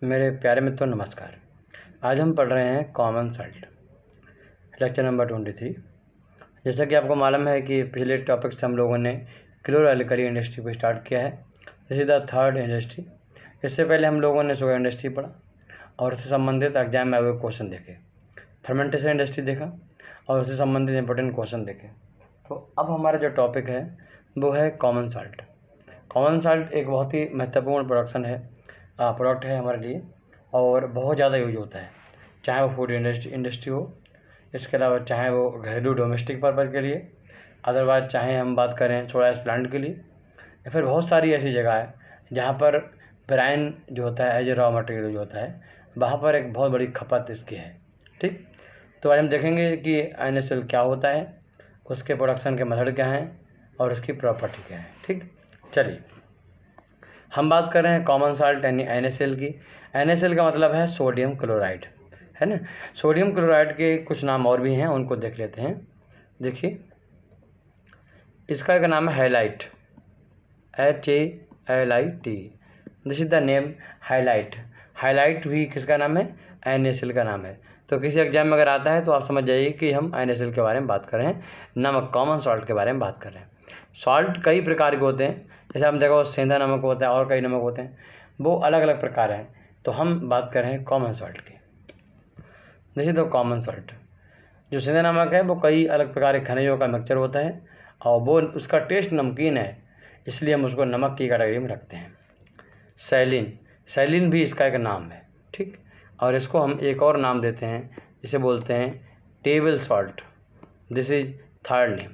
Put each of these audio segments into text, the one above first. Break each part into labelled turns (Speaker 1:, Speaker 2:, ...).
Speaker 1: मेरे प्यारे मित्रों नमस्कार। आज हम पढ़ रहे हैं कॉमन सॉल्ट, लेक्चर नंबर 23। जैसा कि आपको मालूम है कि पिछले टॉपिक से हम लोगों ने क्लोरोअल्कली इंडस्ट्री को स्टार्ट किया है। This is the third industry. इससे पहले हम लोगों ने शुगर इंडस्ट्री पढ़ा और उससे संबंधित एग्जाम में आए हुए क्वेश्चन देखे। फर्मेंटेशन इंडस्ट्री देखा और उससे संबंधित इंपॉर्टेंट क्वेश्चन देखे। तो अब हमारा जो टॉपिक है वो है कॉमन सॉल्ट। कॉमन सॉल्ट एक बहुत ही महत्वपूर्ण प्रोडक्ट है हमारे लिए और बहुत ज़्यादा यूज होता है, चाहे वो फूड इंडस्ट्री हो, इसके अलावा चाहे वो घरेलू डोमेस्टिक पर्पज़ के लिए, अदरवाइज चाहे हम बात करें सोडा एस प्लांट के लिए, या फिर बहुत सारी ऐसी जगह है जहाँ पर ब्राइन जो होता है एज ए रॉ मटेरियल जो होता है, वहाँ पर एक बहुत बड़ी खपत इसकी है। ठीक, तो आज हम देखेंगे कि NaCl क्या होता है, उसके प्रोडक्शन के मेथड क्या हैं और उसकी प्रॉपर्टी क्या है। ठीक, चलिए हम बात कर रहे हैं कॉमन सॉल्ट यानी NaCl की। NaCl का मतलब है सोडियम क्लोराइड, है ना। सोडियम क्लोराइड के कुछ नाम और भी हैं, उनको देख लेते हैं। देखिए, इसका एक नाम है highlight, HALIT। This is the name highlight. Highlight भी किसका नाम है? NaCl का नाम है। तो किसी एग्जाम में अगर आता है तो आप समझ जाइए कि हम NaCl के बारे में बात कर रहे हैं, नमक कॉमन सॉल्ट के बारे में बात कर रहे हैं। सॉल्ट कई प्रकार के होते हैं, जैसे हम देखो सेंधा नमक होता है और कई नमक होते हैं, वो अलग अलग प्रकार हैं। तो हम बात कर रहे हैं कॉमन सॉल्ट की। देखिए, तो कॉमन सॉल्ट जो सेंधा नमक है वो कई अलग प्रकार के खनिजों का मिक्सचर होता है और वो उसका टेस्ट नमकीन है, इसलिए हम उसको नमक की कैटेगरी में रखते हैं। सैलिन भी इसका एक नाम है। ठीक, और इसको हम एक और नाम देते हैं, इसे बोलते हैं table salt. This is third name.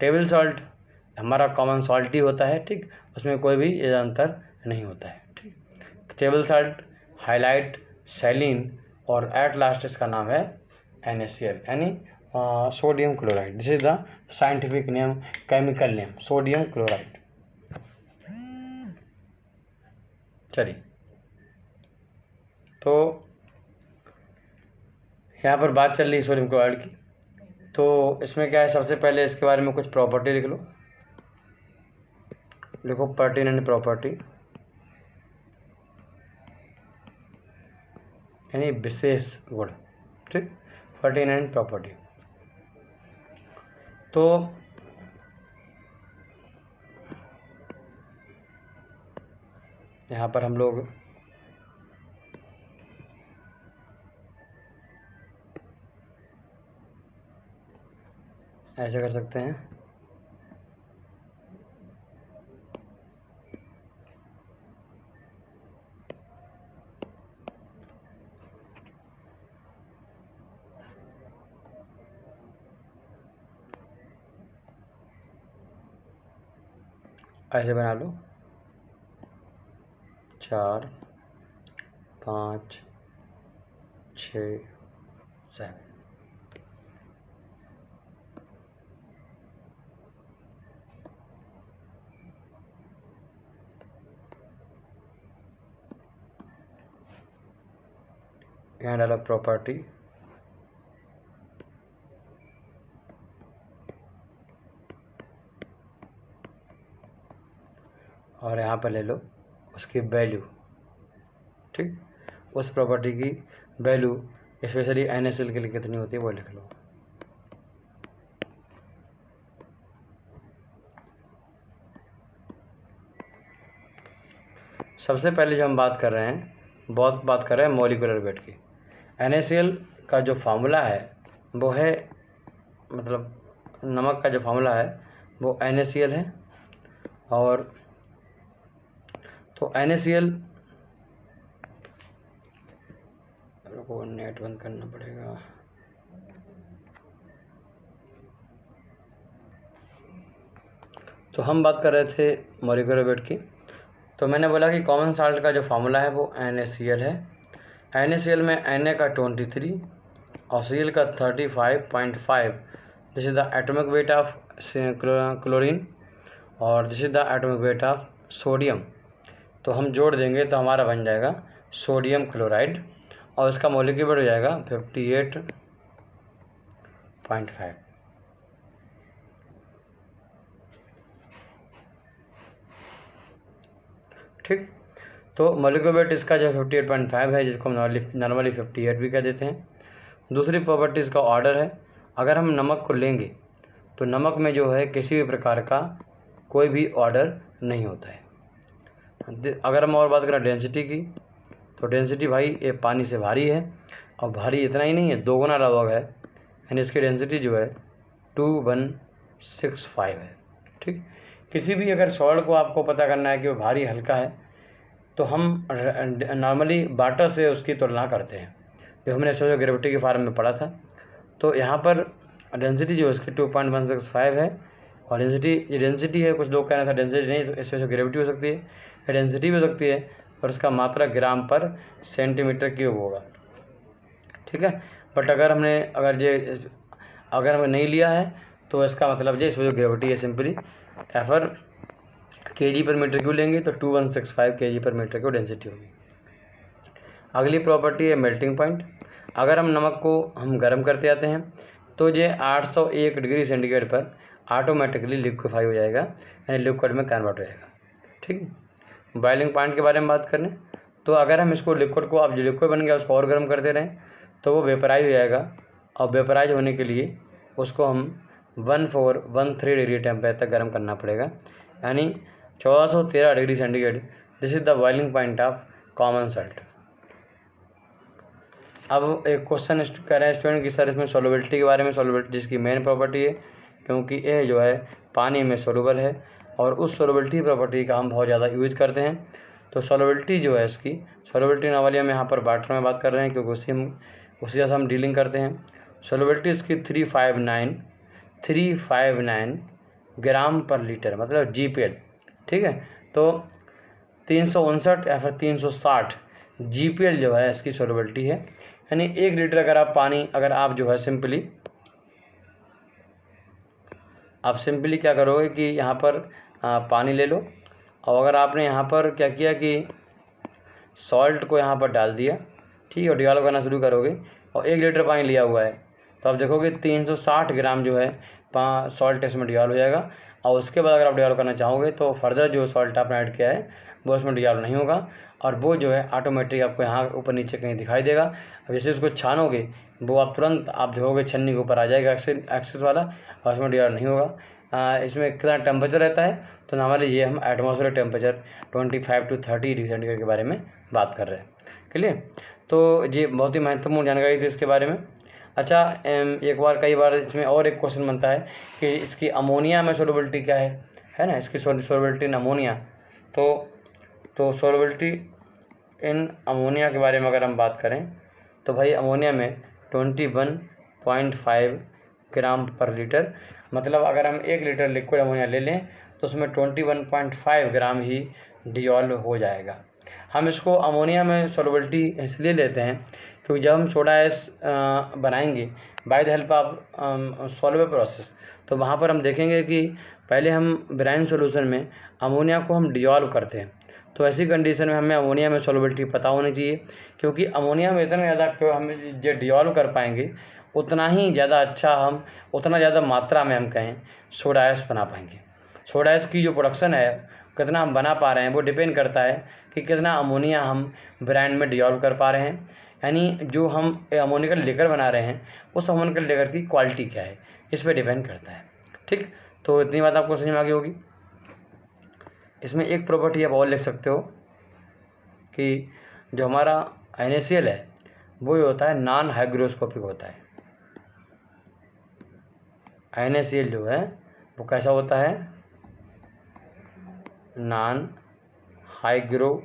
Speaker 1: Table salt हमारा कॉमन सॉल्ट ही होता है। ठीक, उसमें कोई भी अंतर नहीं होता है। ठीक, टेबल सॉल्ट, हाईलाइट, सैलिन और एट लास्ट इसका नाम है NaCl यानी sodium chloride. This is the scientific name, chemical name, sodium chloride. चलिए, तो यहाँ पर बात चल रही है सोडियम क्लोराइड की। तो इसमें क्या है, सबसे पहले इसके बारे में कुछ प्रॉपर्टी लिख लो। लिखो पर्टिनेंट प्रॉपर्टी यानी विशेष गुण। ठीक, पर्टिनेंट प्रॉपर्टी। तो यहाँ पर हम लोग ऐसे कर सकते हैं, ऐसे बना लो 4 5 6 7। यहाँ डालो प्रॉपर्टी, और यहाँ पर ले लो उसकी वैल्यू। ठीक, उस प्रॉपर्टी की वैल्यू स्पेशली NaCl के लिए कितनी होती है वो लिख लो। सबसे पहले जो हम बात कर रहे हैं, बहुत बात कर रहे हैं मॉलिक्यूलर वेट की। NaCl का जो फार्मूला है वो है, मतलब नमक का जो फार्मूला है वो NaCl है। और तो NaCl को नेट बंद करना पड़ेगा। तो हम बात कर रहे थे मॉलिक्यूलर वेट की। तो मैंने बोला कि कॉमन सॉल्ट का जो फार्मूला है वो NaCl है। NaCl में Na का 23 और Cl का 35.5। This is the atomic weight of chlorine और this is the atomic weight of sodium. तो हम जोड़ देंगे तो हमारा बन जाएगा सोडियम क्लोराइड और इसका मॉलिक्यूलर वेट हो जाएगा 58.5। ठीक, तो मॉलिक्यूलर वेट इसका जो 58.5 है, जिसको हम नॉर्मली 58 भी कह देते हैं। दूसरी प्रॉपर्टी इसका ऑर्डर है। अगर हम नमक को लेंगे तो नमक में जो है किसी भी प्रकार का कोई भी ऑर्डर नहीं होता है। अगर हम और बात करें डेंसिटी की, तो डेंसिटी भाई ये पानी से भारी है, और भारी इतना ही नहीं है, 2 गुना लगभग है, यानी इसकी डेंसिटी जो है 2165 है। ठीक, किसी भी अगर सॉल्ट को आपको पता करना है कि वो भारी हल्का है, तो हम नॉर्मली वाटर से उसकी तुलना करते हैं, जो हमने सोचो ग्रेविटी के फार्म में पढ़ा था। तो यहाँ पर डेंसिटी जो है उसकी 2165 है, और डेंसिटी है, कुछ लोग कह रहे थे डेंसिटी नहीं, तो इसमें से ग्रेविटी हो सकती है, डेंसिटी भी हो सकती है, और उसका मात्रा ग्राम पर सेंटीमीटर क्यूब होगा। ठीक है, बट अगर हमने नहीं लिया है तो इसका मतलब जो इसमें जो ग्रेविटी है सिंपली एफर केजी पर मीटर क्यूब लेंगे, तो 2165 केजी पर मीटर क्यूब डेंसिटी होगी। अगली प्रॉपर्टी है मेल्टिंग पॉइंट। अगर हम नमक को हम गर्म करते जाते हैं तो ये 801 डिग्री सेंटीग्रेड पर ऑटोमेटिकली लिक्विफाई हो जाएगा, यानी लिक्विड में कन्वर्ट हो जाएगा। ठीक, बॉइलिंग पॉइंट के बारे में बात करें तो अगर हम इसको लिक्विड को, अब जो लिक्विड बन गया उसको और गर्म करते रहें तो वो वेपराइज हो जाएगा, और वेपराइज होने के लिए उसको हम 1413 डिग्री टेम्परेचर तक गर्म करना पड़ेगा, यानी 1413 degree centigrade. This is the boiling point of common salt. अब एक क्वेश्चन कर रहे हैं स्टूडेंट कि सर इसमें सोलबिलिटी के बारे में, सोलबिलिटी जिसकी मेन प्रॉपर्टी है, क्योंकि यह जो है पानी में सोलूबल है, और उस सोलबिलिटी प्रॉपर्टी का हम बहुत ज़्यादा यूज़ करते हैं। तो सोलबिलिटी जो है इसकी, सोलबिलिटी नॉर्मली हम यहाँ पर वाटर में बात कर रहे हैं, क्योंकि उसी जैसा हम डीलिंग करते हैं। सोलबिलिटी इसकी 359 ग्राम पर लीटर, मतलब GPL। ठीक है, तो 359 या फिर 360 GPL जो है इसकी सोलबिलिटी है, यानी 1 लीटर अगर आप जो है सिंपली क्या करोगे कि यहाँ पर पानी ले लो, और अगर आपने यहाँ पर क्या किया कि सॉल्ट को यहाँ पर डाल दिया, ठीक है, और डिज़ोल्व करना शुरू करोगे, और 1 लीटर पानी लिया हुआ है, तो आप देखोगे 360 ग्राम जो है सॉल्ट इसमें डिज़ोल्व हो जाएगा। और उसके बाद अगर आप डिज़ोल्व करना चाहोगे तो फर्दर जो सॉल्ट आपने ऐड किया है वो उसमें डिज़ोल्व नहीं होगा, और वो जो है ऑटोमेटिक आपको यहाँ ऊपर नीचे कहीं दिखाई देगा। अब जैसे उसको छानोगे वो आप तुरंत आप देखोगे छन्नी के ऊपर आ जाएगा एक्सिस वाला, और उसमें डिज़ोल्व नहीं होगा। इसमें कितना टेम्परेचर रहता है, तो हमारे ये हम atmospheric temperature 25 to 30 degree centigrade के बारे में बात कर रहे हैं। क्लियर, तो ये बहुत ही महत्वपूर्ण जानकारी थी इसके बारे में। अच्छा, कई बार इसमें और एक क्वेश्चन बनता है कि इसकी अमोनिया में सोलबिलिटी क्या है ना, इसकी सोलबिलिटी इन अमोनिया। तो सोलबिलिटी इन अमोनिया के बारे में अगर हम बात करें तो भाई अमोनिया में 21.5 ग्राम पर लीटर, मतलब अगर हम 1 लीटर लिक्विड अमोनिया ले लें तो उसमें 21.5 ग्राम ही डिज़ोल्व हो जाएगा। हम इसको अमोनिया में सोलबिलिटी इसलिए लेते हैं क्योंकि जब हम सोडा ऐश बनाएंगे by the help of solvable process, तो वहाँ पर हम देखेंगे कि पहले हम ब्राइन सॉल्यूशन में अमोनिया को हम डिज़ोल्व करते हैं। तो ऐसी कंडीशन में हमें अमोनिया में सॉल्वेबिलिटी पता होनी चाहिए, क्योंकि अमोनिया में इतना ज़्यादा हम जो डिज़ोल्व कर पाएंगे उतना ही ज़्यादा अच्छा, हम उतना ज़्यादा मात्रा में हम कहें सोडा ऐश बना पाएंगे। सोडा ऐश की जो प्रोडक्शन है कितना हम बना पा रहे हैं वो डिपेंड करता है कि कितना अमोनिया हम ब्रांड में डिज़ोल्व कर पा रहे हैं, यानी जो हम अमोनिकल लेकर बना रहे हैं उस अमोनिकल लेकर की क्वालिटी क्या है, इस पर डिपेंड करता है। ठीक, तो इतनी बात आपको समझ में आ गई होगी। इसमें एक प्रॉपर्टी आप और लिख सकते हो कि जो हमारा NaCl है वो ये होता है नॉन हाइग्रोस्कोपिक होता है। NaCl जो है वो कैसा होता है, नॉन हाइग्रोस्कोपिक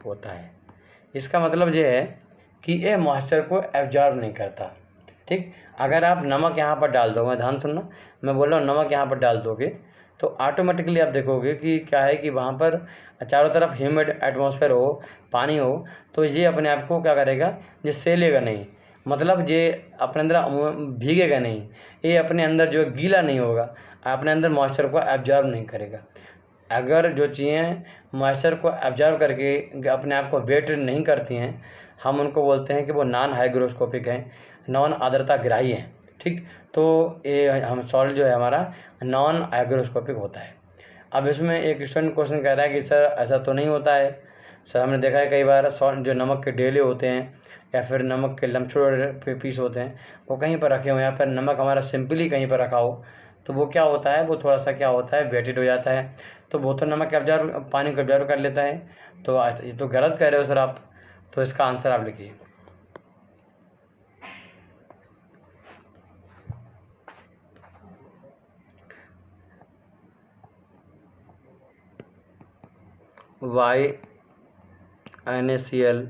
Speaker 1: होता है। इसका मतलब ये है कि ये मॉइस्चर को एब्जॉर्ब नहीं करता। ठीक, अगर आप नमक यहाँ पर डाल दो, मैं ध्यान सुनना, मैं बोल रहा हूँ नमक यहाँ पर डाल दोगे तो ऑटोमेटिकली आप देखोगे कि क्या है कि वहाँ पर चारों तरफ ह्यूमिड एटमॉस्फेयर हो, पानी हो, तो ये अपने आप को क्या करेगा, ये सेलेगा नहीं, मतलब ये अपने अंदर भीगेगा नहीं, ये अपने अंदर जो गीला नहीं होगा, अपने अंदर मॉइस्चर को एब्जॉर्ब नहीं करेगा। अगर जो चीज़ें मॉइस्चर को एब्जॉर्ब करके अपने आप को वेट नहीं करती हैं, हम उनको बोलते हैं कि वो नॉन हाइग्रोस्कोपिक हैं, नॉन आर्द्रता ग्राही हैं। ठीक, तो ये हम सॉल्ट जो है हमारा नॉन हाइग्रोस्कोपिक होता है। अब इसमें एक स्टूडेंट क्वेश्चन कह रहा है कि सर ऐसा तो नहीं होता है, सर हमने देखा है कई बार जो नमक के डेले होते हैं या फिर नमक के लम्बछोड़ पीस होते हैं वो कहीं पर रखे हुए हैं, या फिर नमक हमारा सिंपली कहीं पर रखा हो तो वो क्या होता है, वो थोड़ा सा क्या होता है वेटेड हो जाता है, तो वो तो नमक ऑब्जर्व पानी को ऑब्जर्व कर लेता है। तो ये तो गलत कह रहे हो सर आप, तो इसका आंसर आप लिखिए। YNaCl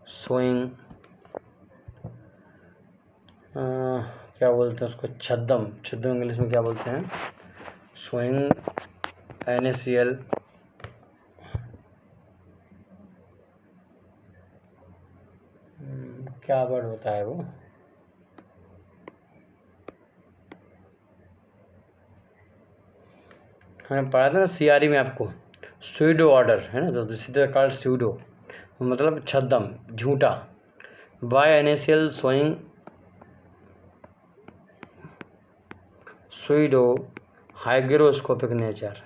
Speaker 1: शोइंग क्या बोलते हैं उसको, छद्म इंग्लिश में क्या बोलते हैं, शोइंग NaCl क्या वर्ड होता है वो, हमने पढ़ा था ना CRE में आपको, स्यूडो ऑर्डर है ना, तो दिस इज कॉल्ड स्यूडो, मतलब छद्म झूठा। YNaCl showing pseudo hygroscopic nature,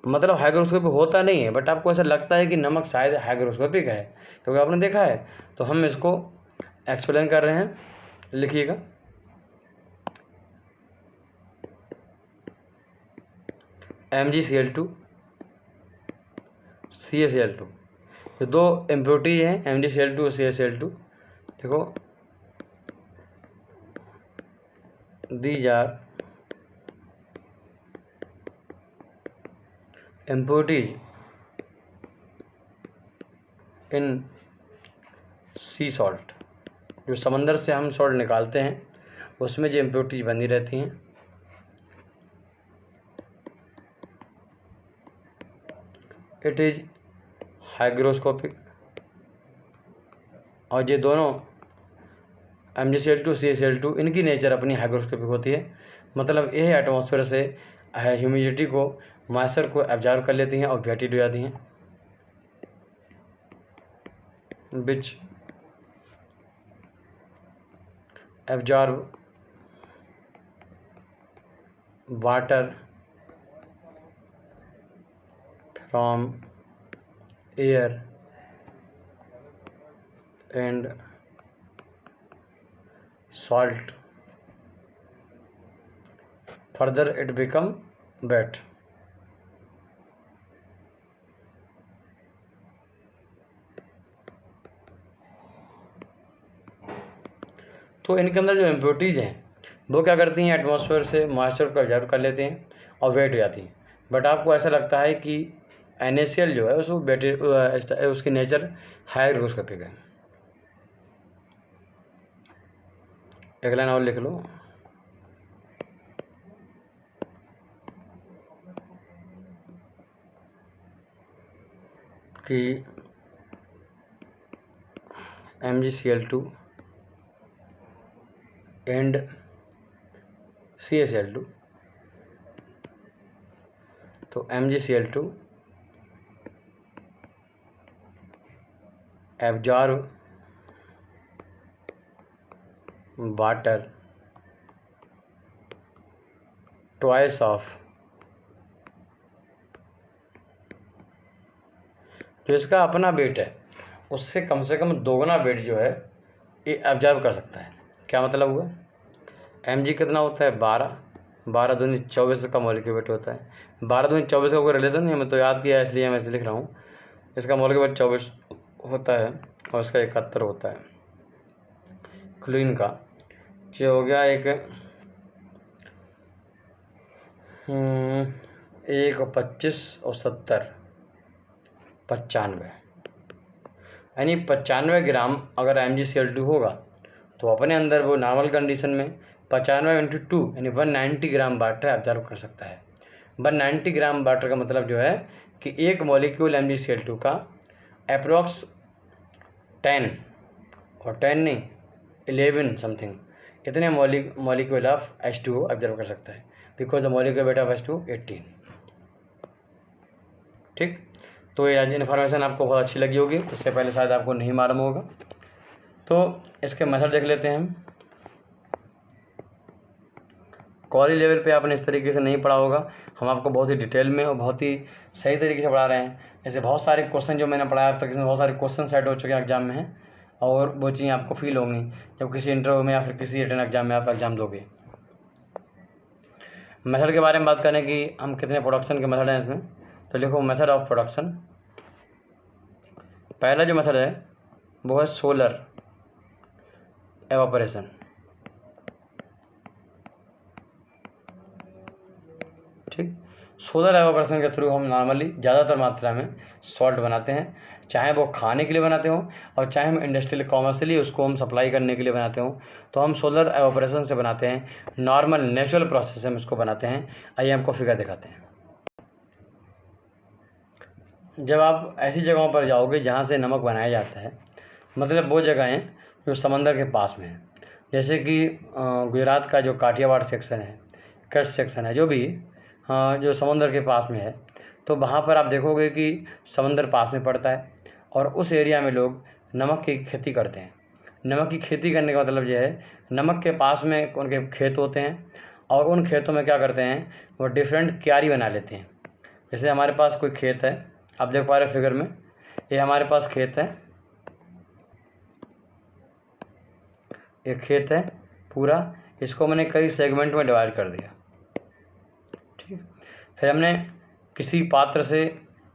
Speaker 1: मतलब हाइग्रोस्कोपिक होता नहीं है, बट आपको ऐसा लगता है कि नमक शायद हाइग्रोस्कोपिक है क्योंकि आपने देखा है, तो हम इसको एक्सप्लेन कर रहे हैं, लिखिएगा। MgCl2 CaCl2, तो दो इम्प्योरिटीज हैं MgCl2 और CaCl2, देखो these are impurities in sea salt, जो समंदर से हम सॉल्ट निकालते हैं उसमें जो इम्प्योरिटीज बनी रहती हैं, इट इज हाइग्रोस्कोपिक, और ये दोनों MgCl2 CaCl2 इनकी नेचर अपनी हाइग्रोस्कोपिक होती है, मतलब ये एटमॉस्फेयर से ह्यूमिडिटी को मॉइस्चर को एब्जॉर्ब कर लेती हैं और वेटेड हो जाती हैं, विच absorb water from air and salt, further it become wet। तो इनके अंदर जो इम्प्योरिटीज हैं वो क्या करती हैं, एटमॉस्फेयर से मॉइस्चर को एब्जॉर्ब कर लेते हैं और वेट हो जाती हैं, बट आपको ऐसा लगता है कि NaCl जो है उसको उसकी नेचर हाइग्रोस्कोपिक है। एक लाइन और लिख लो कि MgCl2 एंड CaCl2, तो MgCl2 absorb water twice of, जो इसका अपना वेट है उससे कम से कम दोगुना वेट जो है ये एब्जॉर्ब कर सकता है। क्या मतलब हुआ, Mg कितना होता है 12 दूनी 24 का मॉलिक्यूलर वेट होता है, 12 दूनी 24 का कोई रिलेशन नहीं, मैं तो याद किया इसलिए मैं ऐसे लिख रहा हूँ, इसका मॉलिक्यूलर वेट 24 होता है और इसका 71 होता है। क्लोरीन का जो हो गया एक 25 और 70 95, यानी 95 ग्राम अगर MgCl2 होगा तो अपने अंदर वो नॉर्मल कंडीशन में 95 × 2 यानी 190 ग्राम वाटर एब्जॉर्ब कर सकता है। 190 ग्राम वाटर का मतलब जो है कि एक मॉलिक्यूल MgCl2 का अप्रोक्स 10 और 10 नहीं 11 समथिंग इतने मॉलिक्यूल ऑफ H2O ऑब्जर्व कर सकता है, because the molecular weight of H2O 18। ठीक, तो ये इन्फॉर्मेशन आपको बहुत अच्छी लगी होगी, इससे पहले शायद आपको नहीं मालूम होगा। तो इसके मेथड देख लेते हैं हम। कॉलेज लेवल पे आपने इस तरीके से नहीं पढ़ा होगा। हम आपको बहुत ही डिटेल में और बहुत ही सही तरीके से पढ़ा रहे हैं। ऐसे बहुत सारे क्वेश्चन जो मैंने पढ़ाया अब तक, इसमें बहुत सारे क्वेश्चन सेट हो चुके हैं एग्जाम में हैं, और वो चीज़ें आपको फील होंगी जब किसी इंटरव्यू में या फिर किसी रिटन एग्जाम में आप एग्ज़ाम दोगे। मेथड के बारे में बात करें कि हम कितने प्रोडक्शन के मेथड हैं इसमें, तो लिखो मेथड ऑफ प्रोडक्शन। पहला जो मेथड है वो है सोलर एवापोरेशन। ठीक, सोलर एवापोरेशन के थ्रू हम नॉर्मली ज़्यादातर मात्रा में सॉल्ट बनाते हैं, चाहे वो खाने के लिए बनाते हों और चाहे हम इंडस्ट्रियल कॉमर्शियली उसको हम सप्लाई करने के लिए बनाते हों, तो हम सोलर एवापोरेशन से बनाते हैं। नॉर्मल नेचुरल प्रोसेस से हम इसको बनाते हैं। आइए हमको फिगर दिखाते हैं। जब आप ऐसी जगहों पर जाओगे जहाँ से नमक बनाया जाता है, मतलब वो जगहें जो समंदर के पास में हैं, जैसे कि गुजरात का जो काठियावाड़ सेक्शन है, कच्छ सेक्शन है, जो भी जो समंदर के पास में है, तो वहाँ पर आप देखोगे कि समंदर पास में पड़ता है और उस एरिया में लोग नमक की खेती करते हैं। नमक की खेती करने का मतलब ये है, नमक के पास में उनके खेत होते हैं और उन खेतों में क्या करते हैं, वो डिफरेंट क्यारी बना लेते हैं। जैसे हमारे पास कोई खेत है, आप देख पा रहे हो फिगर में, ये हमारे पास खेत है, एक खेत है पूरा, इसको मैंने कई सेगमेंट में डिवाइड कर दिया। ठीक, फिर हमने किसी पात्र से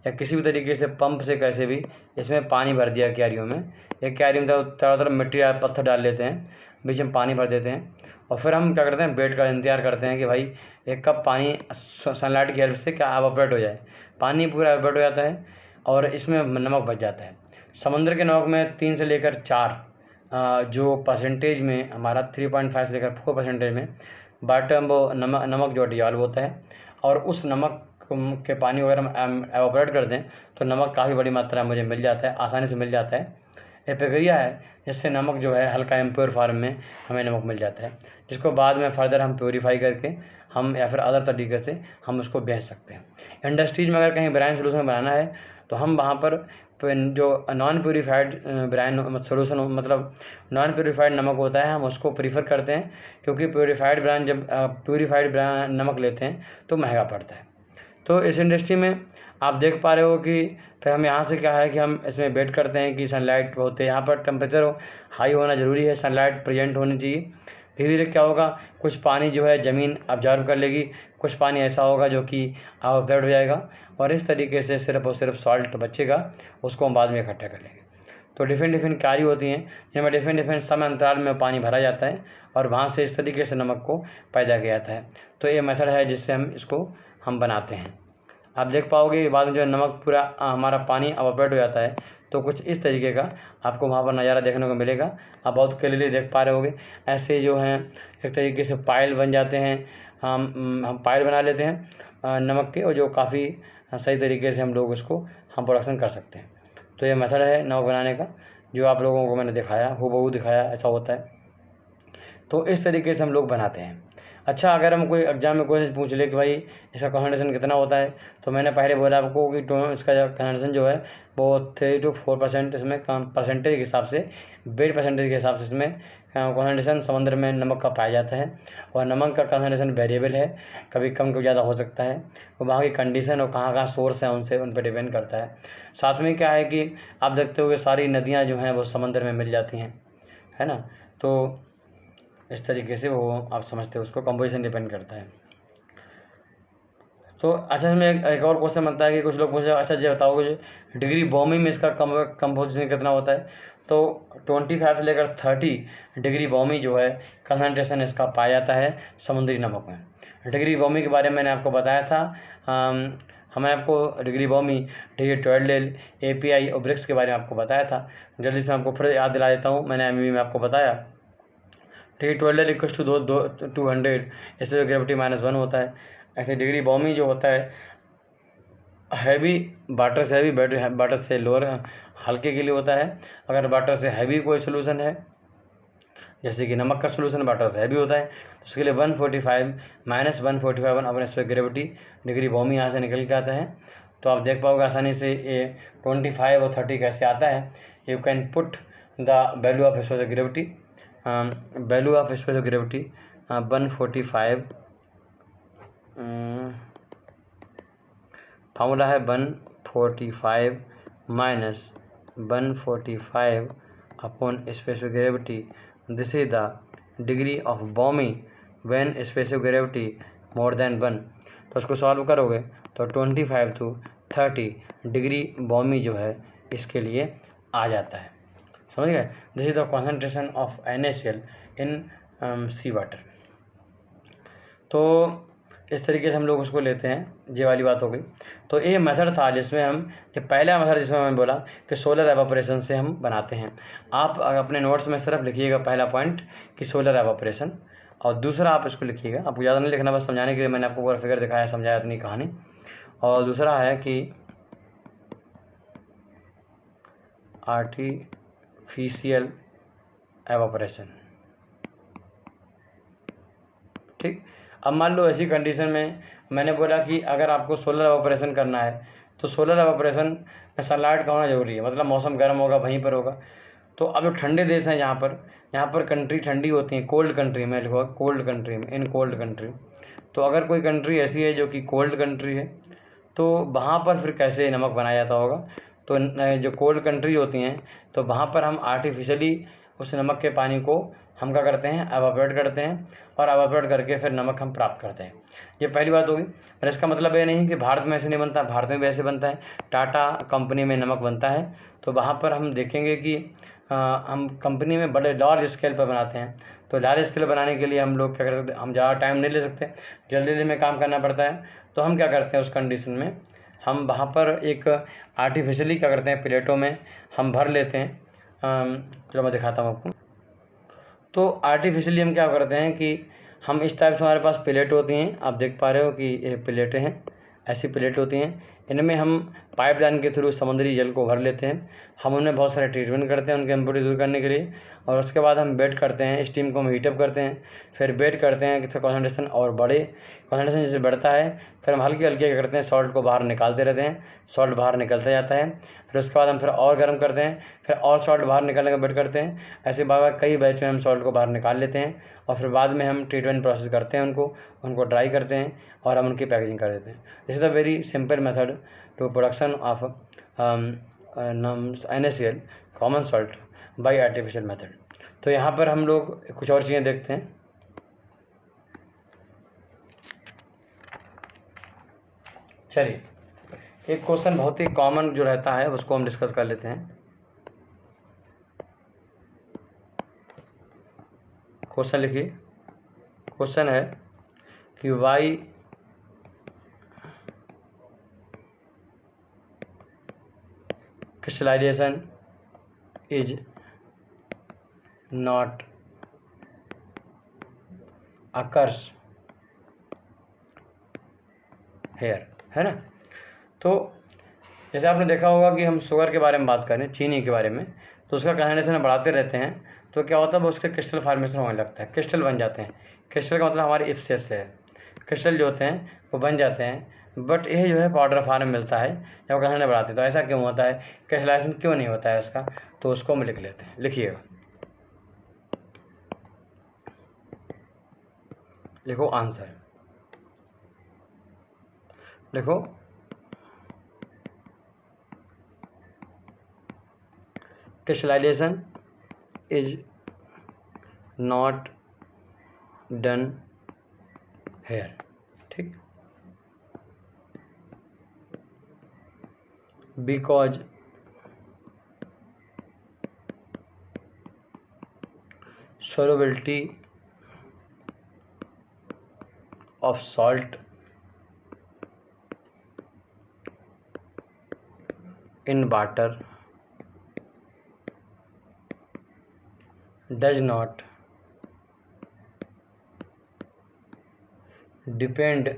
Speaker 1: या किसी भी तरीके से पंप से कैसे भी इसमें पानी भर दिया क्यारियों में। एक क्यारी में चारों तरफ मिट्टी या पत्थर डाल लेते हैं, बीच में पानी भर देते हैं और फिर हम क्या करते हैं, वेट का इंतजार करते हैं कि भाई एक कप पानी सनलाइट की हेल्प से क्या एवापोरेट हो जाए। पानी पूरा एवापोरेट हो जाता है और इसमें नमक बच जाता है। समुद्र के नमक में 3 से लेकर 4 जो परसेंटेज में हमारा 3.5 से लेकर 4% में बॉटम वो नमक जो डिजॉल्व होता है, और उस नमक के पानी वगैरह हम एवापोरेट कर दें तो नमक काफ़ी बड़ी मात्रा में मुझे मिल जाता है, आसानी से मिल जाता है। ये प्रक्रिया है जिससे नमक जो है हल्का इम्प्योर फॉर्म में हमें नमक मिल जाता है, जिसको बाद में फर्दर हम प्योरीफाई करके हम या फिर अदर तरीके से हम उसको बेच सकते हैं। इंडस्ट्रीज में अगर कहीं ब्रांड सोल्यूशन बनाना है तो हम वहाँ पर जो नॉन प्योरीफाइड ब्रांड सोल्यूशन मतलब नॉन प्योरीफाइड नमक होता है, हम उसको प्रीफर करते हैं, क्योंकि प्योरीफाइड ब्रांड जब प्योरीफाइड ब्रांड नमक लेते हैं तो महंगा पड़ता है। तो इस इंडस्ट्री में आप देख पा रहे हो कि फिर हम यहाँ से क्या है कि हम इसमें वेट करते हैं कि सनलाइट होते हैं, यहाँ पर टेम्परेचर हाई होना ज़रूरी है, सनलाइट प्रेजेंट होनी चाहिए। धीरे धीरे क्या होगा, कुछ पानी जो है ज़मीन ऑब्जर्व कर लेगी, कुछ पानी ऐसा होगा जो कि एवापोरेट हो जाएगा, और इस तरीके से सिर्फ और सिर्फ सॉल्ट बचेगा, उसको हम बाद में इकट्ठा कर लेंगे। तो डिफरेंट कार्य होती हैं जिनमें डिफरेंट समय अंतराल में पानी भरा जाता है और वहाँ से इस तरीके से नमक को पैदा किया जाता है। तो ये मेथड है जिससे हम बनाते हैं। आप देख पाओगे बाद में जो नमक पूरा हमारा पानी एवापोरेट हो जाता है, तो कुछ इस तरीके का आपको वहाँ पर नज़ारा देखने को मिलेगा। आप बहुत क्लियरली देख पा रहे होगे। ऐसे जो हैं एक तरीके से पाइल बन जाते हैं, हम पाइल बना लेते हैं नमक के, और जो काफ़ी सही तरीके से हम लोग उसको हम प्रोडक्शन कर सकते हैं। तो ये मेथड है नमक बनाने का, जो आप लोगों को मैंने दिखाया, हूबहू दिखाया, ऐसा होता है। तो इस तरीके से हम लोग बनाते हैं। अच्छा, अगर हम कोई एग्जाम में क्वेश्चन पूछ ले कि भाई इसका कंसंट्रेशन कितना होता है, तो मैंने पहले बोला आपको कि इसका कंसंट्रेशन जो है वो 3 to 4% इसमें परसेंटेज के हिसाब से, वेट परसेंटेज के हिसाब से इसमें कंसंट्रेशन समुद्र में नमक का पाया जाता है। और नमक का कंसंट्रेशन वेरिएबल है, कभी कम कभी ज़्यादा हो सकता है, वो वहाँ की कंडीशन और कहाँ कहाँ सोर्स है उन पर डिपेंड करता है। साथ में क्या है कि आप देखते हो कि सारी नदियाँ जो हैं वो समंदर में मिल जाती हैं, है ना। तो इस तरीके से वो आप समझते हो, उसको कंपोजिशन डिपेंड करता है। तो अच्छा, इसमें एक और क्वेश्चन बनता है कि कुछ लोग पूछे, अच्छा ये बताओगे जो डिग्री बॉमी में इसका कंपोजिशन कितना होता है, तो 25 से लेकर 30 डिग्री बॉमी जो है कंसनट्रेशन इसका पाया जाता है समुद्री नमक में। डिग्री बॉमी के बारे में मैंने आपको बताया था, हमने आपको डिग्री बॉमी, डिग्री टॉयलेल, API और ब्रिक्स के बारे में आपको बताया था। जल्दी से आपको फिर याद दिला देता हूँ, मैंने MBA में आपको बताया। डिग्री टॉयलेल इक्वल टू 200, इसलिए ग्रेविटी -1 होता है। ऐसे डिग्री बॉमी जो होता है हैवी वाटर से हैवी, वाटर से लोअर हल्के के लिए होता है। अगर वाटर से हैवी कोई सोल्यूशन है, जैसे कि नमक का सोल्यूशन वाटर से हैवी होता है, तो उसके लिए 145 -145 अपने स्क्वायर ग्रेविटी डिग्री बॉमी यहाँ से निकल के आता है। तो आप देख पाओगे आसानी से ये 25 और 30 कैसे आता है। You can put the value of special gravity, 145 formula है 145 minus 145 upon specific gravity, this is the degree of baume when specific gravity more than 1। तो उसको सॉल्व करोगे तो 25 to 30 डिग्री बॉमी जो है इसके लिए आ जाता है। समझ गए? This is the concentration of NaCl in sea water. तो इस तरीके से हम लोग उसको लेते हैं, ये वाली बात हो गई। तो ये मेथड था जिसमें हम, ये पहला मेथड जिसमें मैंने बोला कि सोलर एवापोरेशन से हम बनाते हैं। आप अपने नोट्स में सिर्फ लिखिएगा पहला पॉइंट कि सोलर एवापोरेशन, और दूसरा आप इसको लिखिएगा, आपको ज़्यादा नहीं लिखना, बस समझाने के लिए मैंने आपको पूरा फिगर दिखाया, समझाया इतनी कहानी। और दूसरा है कि आर्टिफिशियल एवापोरेशन। ठीक, अब मान लो ऐसी कंडीशन में मैंने बोला कि अगर आपको सोलर एवापोरेशन करना है तो सोलर एवापोरेशन में सनलाइट का होना जरूरी है, मतलब मौसम गर्म होगा वहीं पर होगा। तो अब जो ठंडे देश हैं यहाँ पर कंट्री ठंडी होती हैं, कोल्ड कंट्री में लिखो, कोल्ड कंट्री में, इन कोल्ड कंट्री। तो अगर कोई कंट्री ऐसी है जो कि कोल्ड कंट्री है तो वहाँ पर फिर कैसे नमक बनाया जाता होगा? तो जो कोल्ड कंट्री होती हैं तो वहाँ पर हम आर्टिफिशियली उस नमक के पानी को हम क्या करते हैं, एवापोरेट करते हैं, और एवापोरेट करके फिर नमक हम प्राप्त करते हैं। ये पहली बात होगी। और इसका मतलब ये नहीं कि भारत में ऐसे नहीं बनता, भारत में भी ऐसे बनता है। टाटा कंपनी में नमक बनता है, तो वहाँ पर हम देखेंगे कि हम कंपनी में बड़े लार्ज स्केल पर बनाते हैं। तो लार्ज स्केल बनाने के लिए हम लोग क्या करते हैं, हम ज़्यादा टाइम नहीं ले सकते, जल्दी जल्दी में काम करना पड़ता है। तो हम क्या करते हैं उस कंडीशन में, हम वहाँ पर एक आर्टिफिशियली क्या करते हैं, प्लेटों में हम भर लेते हैं। चलो मैं दिखाता हूँ आपको। तो आर्टिफिशियली हम क्या करते हैं कि हम इस टाइप से, हमारे पास प्लेट होती हैं, आप देख पा रहे हो कि ये प्लेटें हैं, ऐसी प्लेट होती हैं। इनमें हम पाइपलाइन के थ्रू समुद्री जल को भर लेते हैं। हम उनमें बहुत सारे ट्रीटमेंट करते हैं उनके इम्प्योरिटी दूर करने के लिए, और उसके बाद हम वेट करते हैं, स्टीम को हम हीटअप करते हैं, फिर वेट करते हैं कि कॉन्सेंट्रेशन और बढ़े। कॉन्सेंट्रेशन जैसे बढ़ता है फिर हम हल्के हल्के क्या करते हैं, सॉल्ट को बाहर निकालते रहते हैं, सॉल्ट बाहर निकलता जाता है। फिर उसके बाद हम फिर और गर्म करते हैं, फिर और सॉल्ट बाहर निकलने का वेट करते हैं। ऐसे बार कई बैच में हम सॉल्ट को बाहर निकाल लेते हैं, और फिर बाद में हम ट्रीटमेंट प्रोसेस करते हैं, उनको ड्राई करते हैं, और हम उनकी पैकेजिंग कर देते हैं। This is a very simple method to production of NaCl common salt by artificial method. तो यहाँ पर हम लोग कुछ और चीज़ें देखते हैं। चलिए, एक क्वेश्चन बहुत ही कॉमन जो रहता है उसको हम डिस्कस कर लेते हैं। क्वेश्चन लिखिए। क्वेश्चन है कि Y crystallization is not occurs here, है ना। तो जैसे आपने देखा होगा कि हम शुगर के बारे में बात करें, चीनी के बारे में, तो उसका कंसंट्रेशन बढ़ाते रहते हैं तो क्या होता है, वो उसके क्रिस्टल फॉर्मेशन होने लगता है, क्रिस्टल बन जाते हैं। क्रिस्टल का मतलब हमारे इफ शेप से है, क्रिस्टल जो होते हैं वो बन जाते हैं। बट ये जो है पाउडर फॉर्म में मिलता है जब कंसंट्रेशन बढ़ाते हैं। तो ऐसा क्यों होता है, क्रिस्टलाइजेशन क्यों नहीं होता है इसका, तो उसको हम लिख लेते हैं। लिखिएगा, लिखो आंसर, लिखो crystallization is not done here। ठीक, because solubility of salt in water does not depend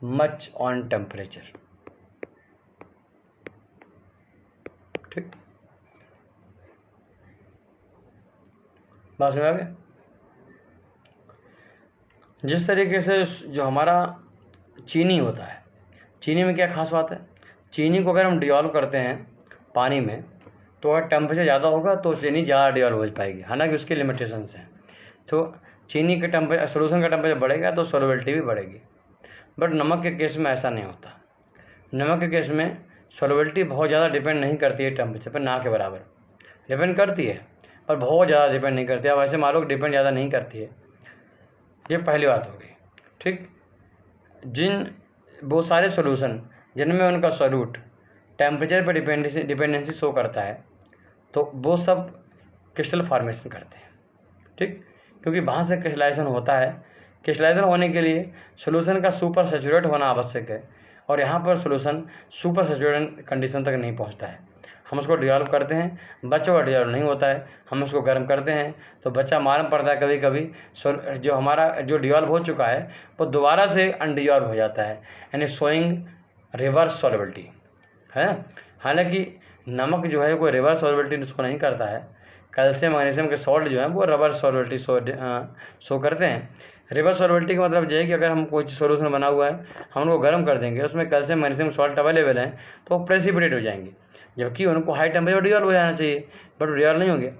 Speaker 1: much on temperature। ठीक, बात समझ आ गया। जिस तरीके से जो हमारा चीनी होता है, चीनी में क्या खास बात है, चीनी को अगर हम डिजॉल्व करते हैं पानी में तो अगर टेम्परेचर ज़्यादा होगा तो चीनी ज़्यादा डिजॉल्व हो पाएगी, हालांकि उसके लिमिटेशंस हैं। तो चीनी के टेम्परेचर सोल्यूशन का टेम्परेचर बढ़ेगा तो सॉल्युबिलिटी भी बढ़ेगी। बट नमक के केस में ऐसा नहीं होता। नमक के केस में सॉल्युबिलिटी बहुत ज़्यादा डिपेंड नहीं करती है टेम्परेचर पर, ना के बराबर डिपेंड करती है पर बहुत ज़्यादा डिपेंड नहीं करती है। अब ऐसे मान लो कि डिपेंड ज़्यादा नहीं करती है, ये पहली बात होगी। ठीक, जिन वो सारे सॉल्यूशन जिनमें उनका सॉल्यूट टेम्परेचर पर डिपेंडेंसी शो करता है तो वो सब क्रिस्टल फॉर्मेशन करते हैं। ठीक, क्योंकि वहाँ से क्रिस्टलाइजेशन होता है। क्रिस्टलाइजेशन होने के लिए सॉल्यूशन का सुपर सैचुरेट होना आवश्यक है और यहाँ पर सॉल्यूशन सुपर सैचुरेट कंडीशन तक नहीं पहुँचता है। हम उसको डिजॉल्व करते हैं, बच्चा का डिजॉल्व नहीं होता है। हम उसको गर्म करते हैं तो बच्चा मालूम पड़ता है कभी कभी जो हमारा जो डिजॉल्व हो चुका है वो दोबारा से अनडिजॉल्व हो जाता है, यानी शोइंग रिवर्स सॉल्युबिलिटी है। हालांकि नमक जो है कोई रिवर्स सॉल्युबिलिटी उसको नहीं करता है। कैल्शियम मैग्नीशियम के सॉल्ट जो है वो रिवर्स सॉल्युबिलिटी शो करते हैं। रिवर्स सॉल्युबिलिटी का मतलब ये है कि अगर हम कोई सॉल्यूशन बना हुआ है, हम उनको गर्म कर देंगे, उसमें कैल्शियम मैग्नीशियम सॉल्ट अवेलेबल हैं तो वो प्रेसिपिटेट हो जाएंगे, जबकि उनको हाई टेम्परेचर डिजॉल्व हो जाना चाहिए, बट डिजॉल्व नहीं होंगे।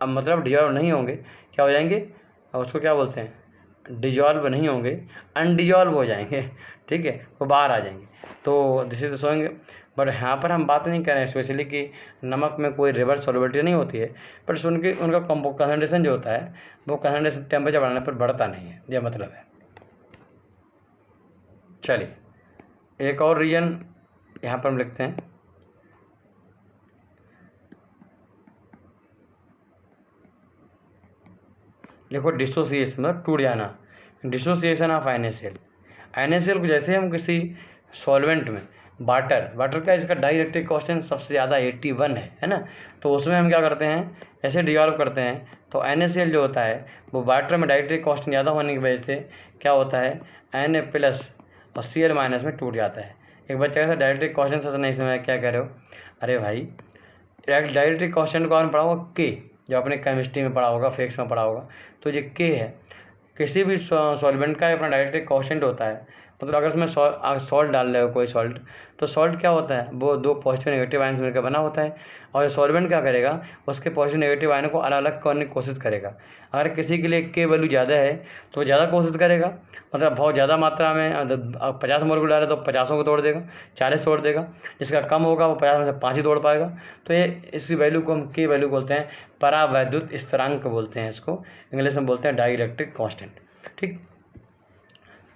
Speaker 1: अब मतलब डिजॉल्व नहीं होंगे, क्या हो जाएंगे, उसको क्या बोलते हैं, डिजॉल्व नहीं होंगे, अनडिजॉल्व हो जाएंगे। ठीक है, वो बाहर आ जाएंगे। तो दिस इज सोएंगे। बट यहाँ पर हम बात नहीं कर रहे हैं स्पेशली कि नमक में कोई रिवर्स सॉल्युबिलिटी नहीं होती है, बट उनका कंसंट्रेशन जो होता है वो कंसंट्रेशन टेम्परेचर बढ़ाने पर बढ़ता नहीं है, यह मतलब है। चलिए एक और रीजन यहाँ पर हम लिखते हैं, देखो डिसोसिएशन मतलब टूट जाना, डिसोसिएशन ऑफ NaCl। NaCl को जैसे हम किसी सॉल्वेंट में वाटर का इसका डाइइलेक्ट्रिक कांस्टेंट सबसे ज़्यादा 81 है ना, तो उसमें हम क्या करते हैं, ऐसे डिजॉल्व करते हैं तो NaCl जो होता है वो वाटर में डाइइलेक्ट्रिक कांस्टेंट ज़्यादा होने की वजह से क्या होता है, Na+ और Cl- में टूट जाता है। एक बच्चा कैसा डाइइलेक्ट्रिक कांस्टेंट से नहीं समझ क्या कह रहे हो, अरे भाई डाइइलेक्ट्रिक कांस्टेंट को आपने पढ़ा होगा के, जो आपने केमिस्ट्री में पढ़ा होगा, फिजिक्स में पढ़ा होगा, तो ये के है। किसी भी सॉल्वेंट का अपना डाइइलेक्ट्रिक कांस्टेंट होता है, मतलब अगर उसमें सॉल्ट डाल रहे हो कोई सॉल्ट, तो सॉल्ट क्या होता है, वो दो पॉजिटिव नेगेटिव आयन मिलकर बना होता है और सॉल्वेंट क्या करेगा, उसके पॉजिटिव नेगेटिव आयन को अलग अलग करने की कोशिश करेगा। अगर किसी के लिए के वैल्यू ज़्यादा है तो ज़्यादा कोशिश करेगा, मतलब बहुत ज़्यादा मात्रा में 50 मोलिक्यूल डाले तो 50 को तोड़ देगा, 40 तोड़ देगा। जिसका कम होगा वो 50 में से 5 ही तोड़ पाएगा। तो ये इसी वैल्यू को हम के वैल्यू बोलते हैं, परावैद्युत स्थिरांक बोलते हैं इसको, इंग्लिश में बोलते हैं डाइइलेक्ट्रिक कांस्टेंट। ठीक,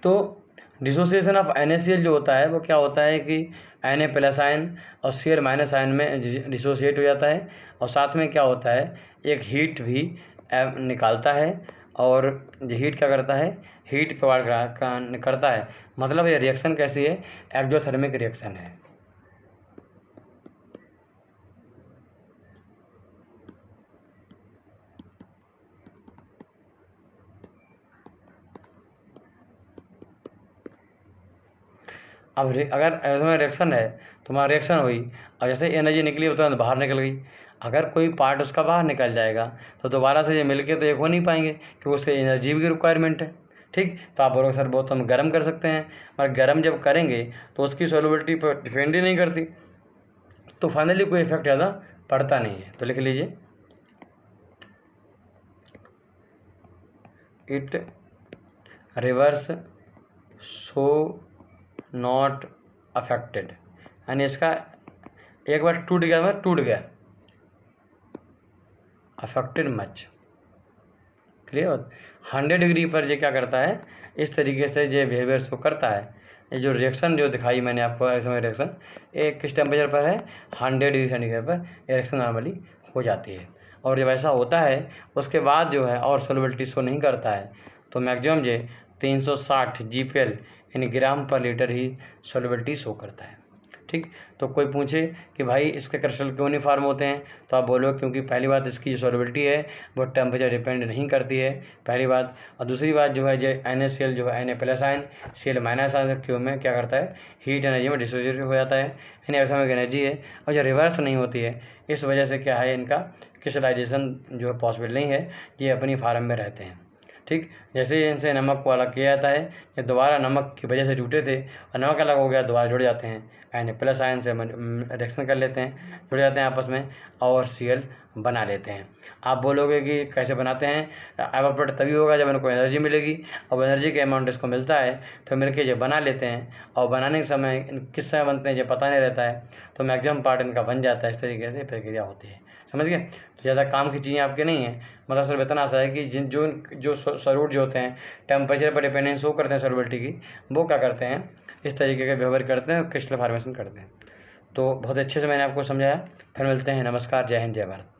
Speaker 1: तो डिसोसिएशन ऑफ NaCl जो होता है वो क्या होता है कि Na+ आयन और Cl- आयन में डिसोसिएट हो जाता है और साथ में क्या होता है, एक हीट भी निकालता है। और ये हीट क्या करता है, हीट प्रोवाइड करता है। मतलब ये रिएक्शन कैसी है, एक्सोथर्मिक रिएक्शन है। अब अगर इसमें रिएक्शन है, तुम्हारा रिएक्शन हुई और जैसे एनर्जी निकली तो बाहर निकल गई। अगर कोई पार्ट उसका बाहर निकल जाएगा तो दोबारा से ये मिलके तो एक हो नहीं पाएंगे, क्योंकि उसके एनर्जी की रिक्वायरमेंट है। ठीक, तो आप बोलोगे सर वो तो हम गर्म कर सकते हैं, और गर्म जब करेंगे तो उसकी सॉल्युबिलिटी पर डिपेंड ही नहीं करती, तो फाइनली कोई इफेक्ट ज़्यादा पड़ता नहीं है। तो लिख लीजिए, it reverse so not affected, यानी इसका एक बार टूट गया, मैं टूट गया, अफेक्टेड मच। क्लियर, 100 डिग्री पर ये क्या करता है, इस तरीके से ये बिहेवियर शो करता है। ये जो रिएक्शन जो दिखाई मैंने आपको, इसमें रिएक्शन एक किस टेम्परेचर पर है, 100 डिग्री सेंटीग्रेड पर रिएक्शन नॉर्मली हो जाती है। और जब ऐसा होता है उसके बाद जो है और सॉल्युबिलिटी शो नहीं करता है, तो मैक्सिमम ये 360 GPL यानी ग्राम पर लीटर ही सॉल्युबिलिटी शो करता है। ठीक, तो कोई पूछे कि भाई इसके क्रिस्टल क्यों नहीं फॉर्म होते हैं, तो आप बोलो क्योंकि पहली बात इसकी जो सॉल्युबिलिटी है वो टेम्परेचर डिपेंड नहीं करती है, पहली बात। और दूसरी बात जो है, जो NaCl जो है Na+ आयन Cl- आयन क्यों में क्या करता है, हीट एनर्जी में डिसोसिएट हो जाता है, यानी ऐसा में एनर्जी है और जो रिवर्स नहीं होती है, इस वजह से क्या है, इनका क्रिस्टलाइजेशन जो है पॉसिबल नहीं है, ये अपनी फार्म में रहते हैं। ठीक, जैसे ही इनसे नमक को अलग किया जाता है, ये दोबारा नमक की वजह से जुटे थे और नमक अलग हो गया, दोबारा जुड़ जाते हैं, यानी प्लस आयन से रिएक्शन कर लेते हैं, जुड़ जाते हैं आपस में और Cl बना लेते हैं। आप बोलोगे कि कैसे बनाते हैं, एवापोरेट तभी होगा जब इनको एनर्जी मिलेगी, और एनर्जी के अमाउंट इसको मिलता है तो मिलके ये बना लेते हैं, और बनाने के समय किस समय बनते हैं ये पता नहीं रहता है, तो मैक्सिमम पार्ट इनका बन जाता है। इस तरीके से प्रक्रिया होती है, समझ गए। तो ज़्यादा काम की चीज़ें आपके नहीं है, मतलब सिर्फ इतना सा है कि जिन जो सॉल्यूट जो होते हैं टेम्परेचर पर डिपेंडेंस शो करते हैं सॉल्युबिलिटी की, वो क्या करते हैं, इस तरीके के बिहेवियर करते हैं और क्रिस्टल फॉर्मेशन करते हैं। तो बहुत अच्छे से मैंने आपको समझाया। फिर मिलते हैं। नमस्कार, जय हिंद, जय भारत।